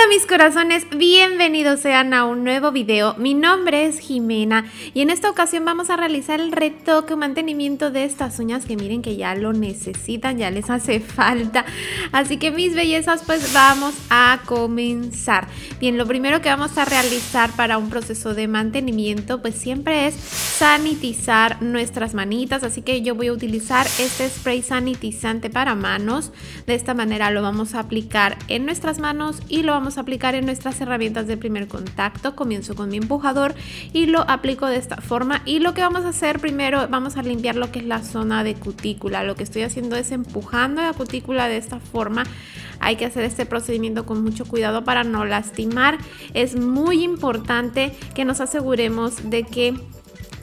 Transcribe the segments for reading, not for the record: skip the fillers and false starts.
Hola mis corazones, bienvenidos sean a un nuevo video. Mi nombre es Jimena y en esta ocasión vamos a realizar el retoque o mantenimiento de estas uñas que miren que ya lo necesitan, ya les hace falta. Así que mis bellezas, pues vamos a comenzar. Bien, lo primero que vamos a realizar para un proceso de mantenimiento pues siempre es sanitizar nuestras manitas. Así que yo voy a utilizar este spray sanitizante para manos. De esta manera lo vamos a aplicar en nuestras manos y lo vamos a aplicar en nuestras herramientas de primer contacto. Comienzo con mi empujador y lo aplico de esta forma, y lo que vamos a hacer primero, vamos a limpiar lo que es la zona de cutícula. Lo que estoy haciendo es empujando la cutícula de esta forma. Hay que hacer este procedimiento con mucho cuidado para no lastimar. Es muy importante que nos aseguremos de que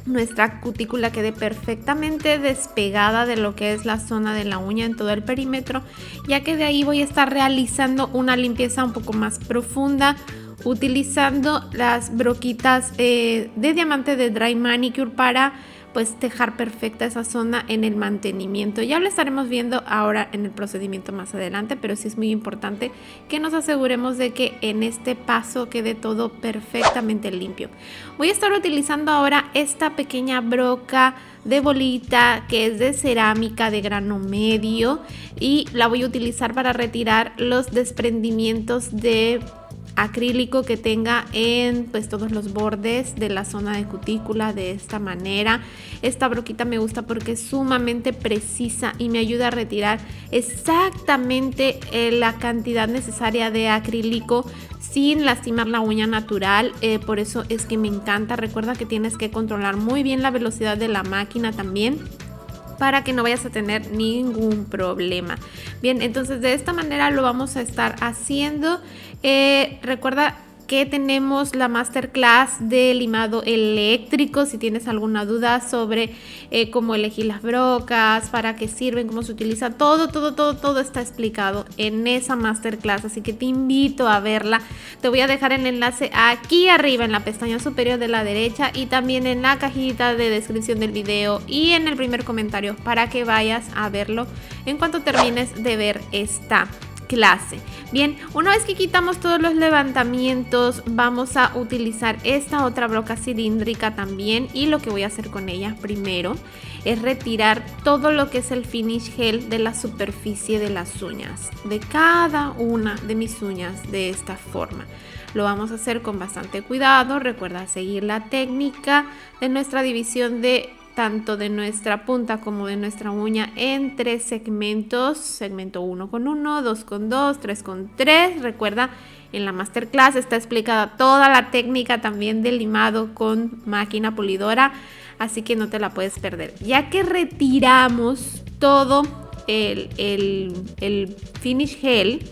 nuestra cutícula quede perfectamente despegada de lo que es la zona de la uña en todo el perímetro, ya que de ahí voy a estar realizando una limpieza un poco más profunda utilizando las broquitas de diamante de Dry Manicure para pues dejar perfecta esa zona en el mantenimiento. Ya lo estaremos viendo ahora en el procedimiento más adelante, pero sí es muy importante que nos aseguremos de que en este paso quede todo perfectamente limpio. Voy a estar utilizando ahora esta pequeña broca de bolita que es de cerámica de grano medio, y la voy a utilizar para retirar los desprendimientos de acrílico que tenga en pues todos los bordes de la zona de cutícula. De esta manera, esta broquita me gusta porque es sumamente precisa y me ayuda a retirar exactamente la cantidad necesaria de acrílico sin lastimar la uña natural. Por eso es que me encanta. Recuerda que tienes que controlar muy bien la velocidad de la máquina también, para que no vayas a tener ningún problema. Bien, entonces de esta manera lo vamos a estar haciendo. Recuerda que tenemos la masterclass de limado eléctrico. Si tienes alguna duda sobre cómo elegir las brocas, para qué sirven, cómo se utiliza, todo está explicado en esa masterclass, así que te invito a verla. Te voy a dejar el enlace aquí arriba en la pestaña superior de la derecha, y también en la cajita de descripción del video y en el primer comentario, para que vayas a verlo en cuanto termines de ver esta clase. Bien, una vez que quitamos todos los levantamientos, vamos a utilizar esta otra broca cilíndrica también, y lo que voy a hacer con ella primero es retirar todo lo que es el finish gel de la superficie de las uñas, de cada una de mis uñas, de esta forma. Lo vamos a hacer con bastante cuidado. Recuerda seguir la técnica de nuestra división de tanto de nuestra punta como de nuestra uña en 3 segmentos. Segmento 1 con 1, 2 con 2, 3 con 3. Recuerda, en la masterclass está explicada toda la técnica también de limado con máquina pulidora, así que no te la puedes perder. Ya que retiramos todo el finish gel,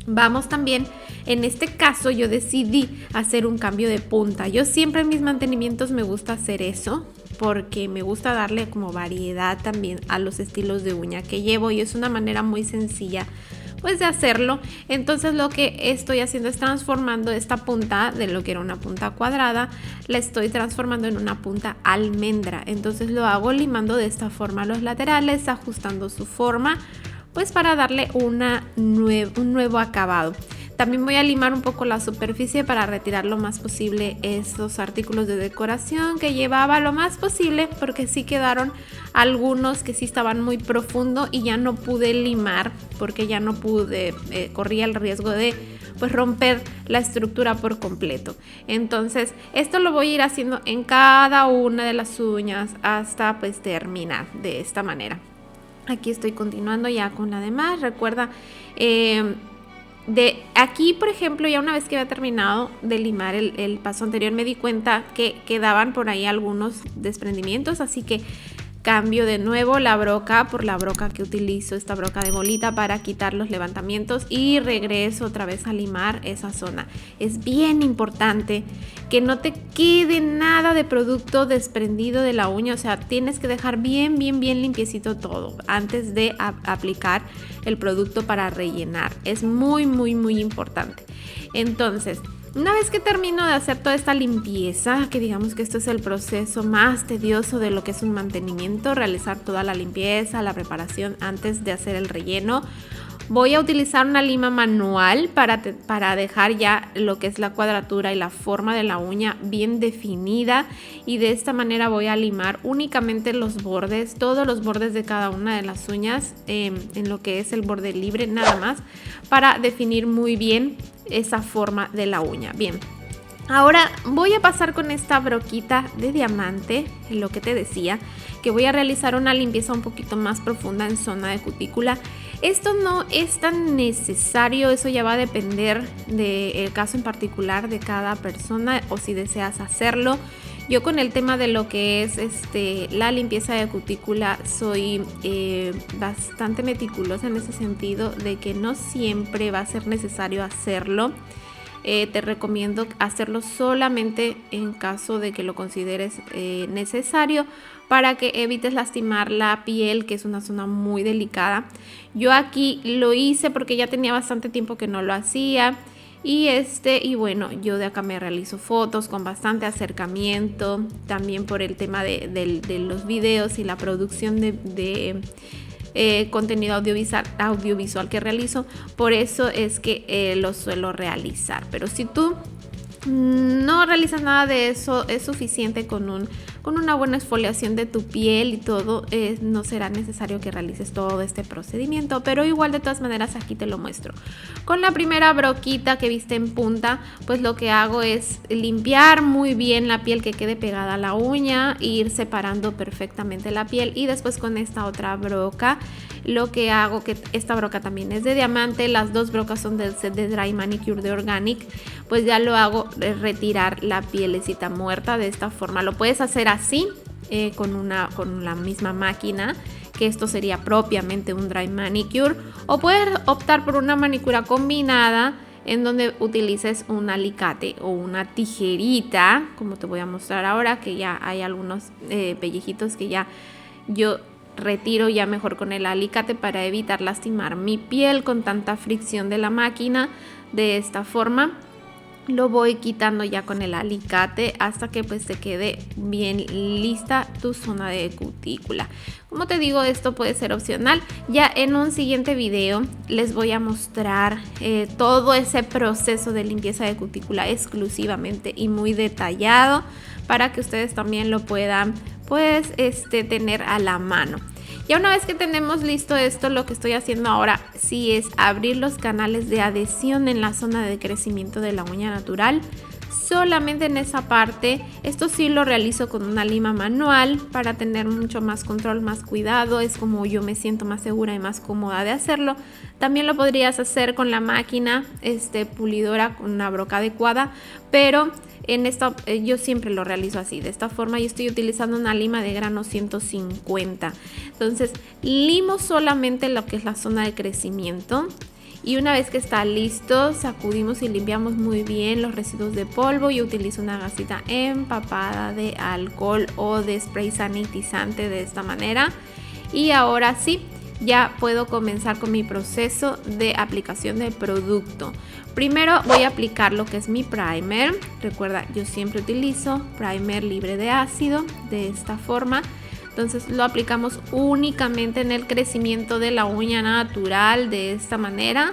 vamos también, en este caso yo decidí hacer un cambio de punta. Yo siempre en mis mantenimientos me gusta hacer eso, porque me gusta darle como variedad también a los estilos de uña que llevo, y es una manera muy sencilla pues de hacerlo. Entonces lo que estoy haciendo es transformando esta punta de lo que era una punta cuadrada, la estoy transformando en una punta almendra. Entonces lo hago limando de esta forma los laterales, ajustando su forma pues para darle un nuevo acabado. También voy a limar un poco la superficie para retirar lo más posible esos artículos de decoración que llevaba, lo más posible, porque sí quedaron algunos que sí estaban muy profundo y ya no pude limar porque ya no pude, corría el riesgo de pues romper la estructura por completo. Entonces esto lo voy a ir haciendo en cada una de las uñas hasta pues terminar de esta manera. Aquí estoy continuando ya con la demás. Recuerda, de aquí por ejemplo, ya una vez que había terminado de limar el paso anterior, me di cuenta que quedaban por ahí algunos desprendimientos, así que cambio de nuevo la broca por la broca que utilizo, esta broca de bolita, para quitar los levantamientos, y regreso otra vez a limar esa zona. Es bien importante que no te quede nada de producto desprendido de la uña, o sea, tienes que dejar bien limpiecito todo antes de aplicar el producto para rellenar. Es muy importante. Entonces, una vez que termino de hacer toda esta limpieza, que digamos que esto es el proceso más tedioso de lo que es un mantenimiento, realizar toda la limpieza, la preparación antes de hacer el relleno, Voy a utilizar una lima manual para dejar ya lo que es la cuadratura y la forma de la uña bien definida, y de esta manera voy a limar únicamente los bordes, todos los bordes de cada una de las uñas, en lo que es el borde libre nada más, para definir muy bien esa forma de la uña. Bien. Ahora voy a pasar con esta broquita de diamante, en lo que te decía, que voy a realizar una limpieza un poquito más profunda en zona de cutícula. Esto no es tan necesario, eso ya va a depender del caso en particular de cada persona o si deseas hacerlo. Yo con el tema de lo que es la limpieza de cutícula soy bastante meticulosa en ese sentido de que no siempre va a ser necesario hacerlo. Te recomiendo hacerlo solamente en caso de que lo consideres necesario, para que evites lastimar la piel, que es una zona muy delicada. Yo aquí lo hice porque ya tenía bastante tiempo que no lo hacía. Y bueno, yo de acá me realizo fotos con bastante acercamiento, también por el tema de los videos y la producción de contenido audiovisual que realizo. Por eso es que lo suelo realizar. Pero si tú no realizas nada de eso, es suficiente con una buena exfoliación de tu piel y todo, no será necesario que realices todo este procedimiento, pero igual de todas maneras aquí te lo muestro. Con la primera broquita que viste en punta, pues lo que hago es limpiar muy bien la piel, que quede pegada a la uña, e ir separando perfectamente la piel. Y después con esta otra broca, lo que hago, que esta broca también es de diamante, las dos brocas son del set de Dry Manicure de Organic, pues ya lo hago retirar la pielecita muerta de esta forma. Lo puedes hacer así, con la misma máquina, que esto sería propiamente un Dry Manicure, o puedes optar por una manicura combinada, en donde utilices un alicate o una tijerita, como te voy a mostrar ahora, que ya hay algunos pellejitos que ya yo retiro ya mejor con el alicate para evitar lastimar mi piel con tanta fricción de la máquina. De esta forma lo voy quitando ya con el alicate hasta que pues te quede bien lista tu zona de cutícula. Como te digo, esto puede ser opcional. Ya en un siguiente video les voy a mostrar todo ese proceso de limpieza de cutícula exclusivamente y muy detallado, para que ustedes también lo puedan pues tener a la mano. Ya una vez que tenemos listo esto, lo que estoy haciendo ahora sí es abrir los canales de adhesión en la zona de crecimiento de la uña natural. Solamente en esa parte. Esto sí lo realizo con una lima manual para tener mucho más control, más cuidado. Es como yo me siento más segura y más cómoda de hacerlo. También lo podrías hacer con la máquina pulidora con una broca adecuada, pero en esta yo siempre lo realizo así, de esta forma. Y estoy utilizando una lima de grano 150. Entonces limo solamente lo que es la zona de crecimiento. Y una vez que está listo, sacudimos y limpiamos muy bien los residuos de polvo. Yo utilizo una gasita empapada de alcohol o de spray sanitizante de esta manera. Y ahora sí, ya puedo comenzar con mi proceso de aplicación del producto. Primero voy a aplicar lo que es mi primer. Recuerda, yo siempre utilizo primer libre de ácido de esta forma. Entonces lo aplicamos únicamente en el crecimiento de la uña natural, de esta manera,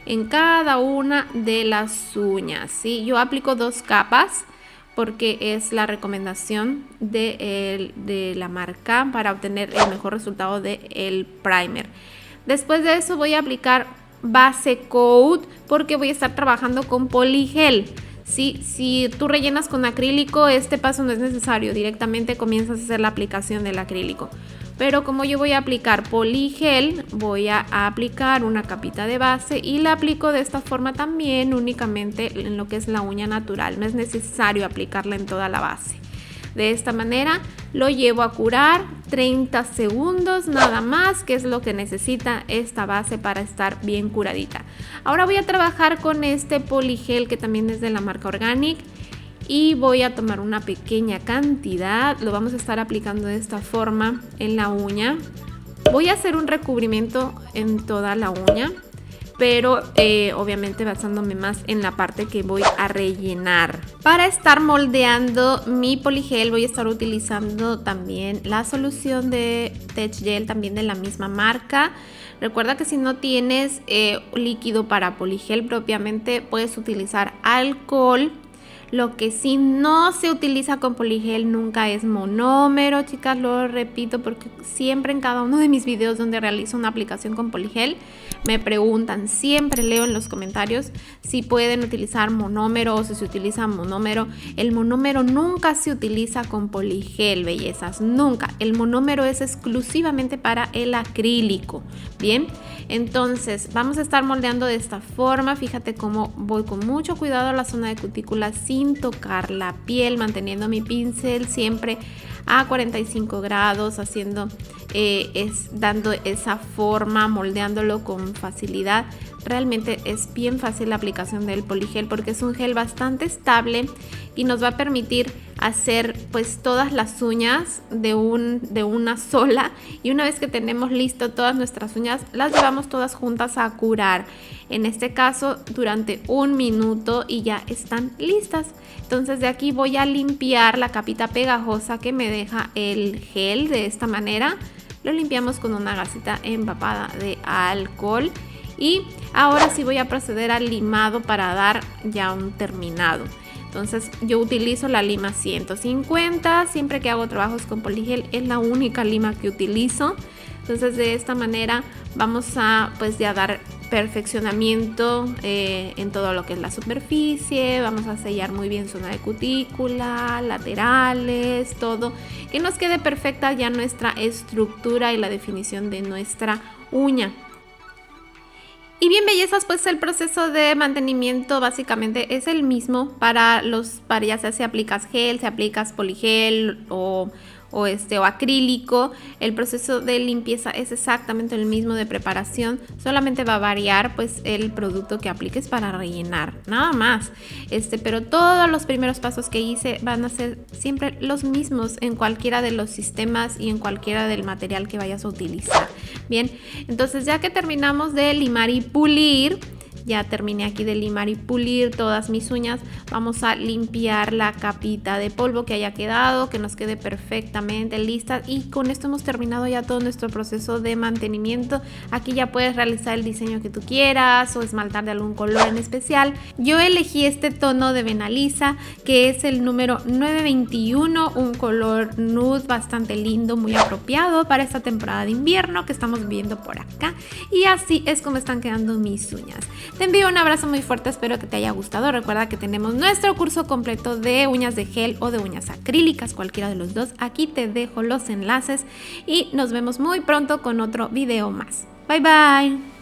en cada una de las uñas, ¿sí? Yo aplico 2 capas porque es la recomendación de la marca para obtener el mejor resultado del primer. Después de eso voy a aplicar base coat porque voy a estar trabajando con poligel. Sí, si tú rellenas con acrílico, este paso no es necesario, directamente comienzas a hacer la aplicación del acrílico. Pero como yo voy a aplicar poligel, voy a aplicar una capita de base y la aplico de esta forma también, únicamente en lo que es la uña natural. No es necesario aplicarla en toda la base. De esta manera lo llevo a curar 30 segundos nada más, que es lo que necesita esta base para estar bien curadita. Ahora voy a trabajar con este poligel que también es de la marca Organic y voy a tomar una pequeña cantidad. Lo vamos a estar aplicando de esta forma en la uña. Voy a hacer un recubrimiento en toda la uña. pero obviamente basándome más en la parte que voy a rellenar. Para estar moldeando mi poligel voy a estar utilizando también la solución de Tech Gel, también de la misma marca. Recuerda que si no tienes líquido para poligel propiamente, puedes utilizar alcohol. Lo que sí no se utiliza con poligel nunca es monómero, chicas, lo repito porque siempre en cada uno de mis videos donde realizo una aplicación con poligel me preguntan, siempre leo en los comentarios si pueden utilizar monómero o si se utiliza monómero. El monómero nunca se utiliza con poligel, bellezas, nunca. El monómero es exclusivamente para el acrílico, ¿bien? Entonces vamos a estar moldeando de esta forma. Fíjate cómo voy con mucho cuidado a la zona de cutícula sin tocar la piel, manteniendo mi pincel siempre a 45 grados, dando esa forma, moldeándolo con facilidad. Realmente es bien fácil la aplicación del poligel porque es un gel bastante estable y nos va a permitir hacer pues todas las uñas de una sola, y una vez que tenemos listo todas nuestras uñas las llevamos todas juntas a curar, en este caso durante 1 minuto, y ya están listas. Entonces de aquí voy a limpiar la capita pegajosa que me deja el gel. De esta manera lo limpiamos con una gasita empapada de alcohol. Y ahora sí voy a proceder al limado para dar ya un terminado. Entonces yo utilizo la lima 150, siempre que hago trabajos con poligel es la única lima que utilizo. Entonces de esta manera vamos a pues ya dar perfeccionamiento en todo lo que es la superficie. Vamos a sellar muy bien zona de cutícula, laterales, todo, que nos quede perfecta ya nuestra estructura y la definición de nuestra uña. Y bien, bellezas, pues el proceso de mantenimiento básicamente es el mismo para ya sea si aplicas gel, si aplicas poligel o acrílico. El proceso de limpieza es exactamente el mismo de preparación, solamente va a variar pues el producto que apliques para rellenar, nada más. Pero todos los primeros pasos que hice van a ser siempre los mismos en cualquiera de los sistemas y en cualquiera del material que vayas a utilizar. Bien, entonces ya que terminamos de limar y pulir, ya terminé aquí de limar y pulir todas mis uñas, vamos a limpiar la capita de polvo que haya quedado, que nos quede perfectamente lista, y con esto hemos terminado ya todo nuestro proceso de mantenimiento. Aquí ya puedes realizar el diseño que tú quieras o esmaltar de algún color en especial. Yo elegí este tono de Benalisa, que es el número 921, un color nude bastante lindo, muy apropiado para esta temporada de invierno que estamos viviendo por acá, y así es como están quedando mis uñas. Te envío un abrazo muy fuerte, espero que te haya gustado. Recuerda que tenemos nuestro curso completo de uñas de gel o de uñas acrílicas, cualquiera de los dos. Aquí te dejo los enlaces y nos vemos muy pronto con otro video más. Bye bye.